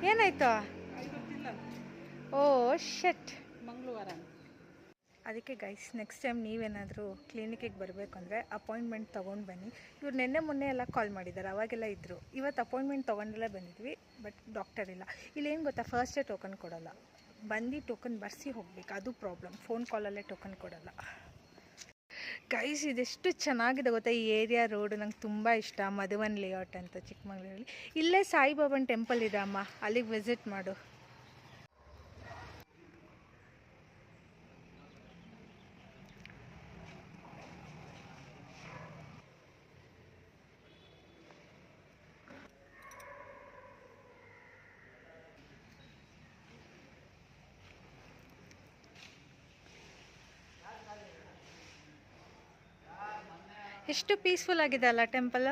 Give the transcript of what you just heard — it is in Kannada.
ಏನಾಯ್ತು? ಓ ಶಟ್. ಮಂಗಳವಾರ. ಅದಕ್ಕೆ ಗೈಸ್ ನೆಕ್ಸ್ಟ್ ಟೈಮ್ ನೀವೇನಾದರೂ ಕ್ಲಿನಿಕ್ಕಿಗೆ ಬರಬೇಕಂದ್ರೆ ಅಪಾಯಿಂಟ್ಮೆಂಟ್ ತೊಗೊಂಡು ಬನ್ನಿ. ಇವ್ರು ನೆನ್ನೆ ಮೊನ್ನೆ ಎಲ್ಲ ಕಾಲ್ ಮಾಡಿದ್ದಾರೆ, ಅವಾಗೆಲ್ಲ ಇದ್ದರು. ಇವತ್ತು ಅಪಾಯಿಂಟ್ಮೆಂಟ್ ತೊಗೊಂಡೆಲ್ಲ ಬಂದಿದ್ವಿ, ಬಟ್ ಡಾಕ್ಟರ್ ಇಲ್ಲ. ಇಲ್ಲೇನು ಗೊತ್ತಾ, ಫಸ್ಟೇ ಟೋಕನ್ ಕೊಡೋಲ್ಲ, ಬಂದು ಟೋಕನ್ ಬರ್ಸಿ ಹೋಗ್ಬೇಕು, ಅದು ಪ್ರಾಬ್ಲಮ್. ಫೋನ್ ಕಾಲಲ್ಲೇ ಟೋಕನ್ ಕೊಡೋಲ್ಲ. ಗೈಸ್ ಇದೆಷ್ಟು ಚೆನ್ನಾಗಿದೆ ಗೊತ್ತಾ ಈ ಏರಿಯಾ, ರೋಡು ನಂಗೆ ತುಂಬ ಇಷ್ಟ. ಮಧುವನ್ ಲೇಔಟ್ ಅಂತ ಚಿಕ್ಕಮಗಳೂರಲ್ಲಿ. ಇಲ್ಲೇ ಸಾಯಿಬಾಬಾನ ಟೆಂಪಲ್ ಇದೆ ಅಮ್ಮ, ಅಲ್ಲಿಗೆ ವಿಸಿಟ್ ಮಾಡು. ಎಷ್ಟು ಪೀಸ್ಫುಲ್ ಆಗಿದೆ ಅಲ್ಲ ಟೆಂಪಲ್.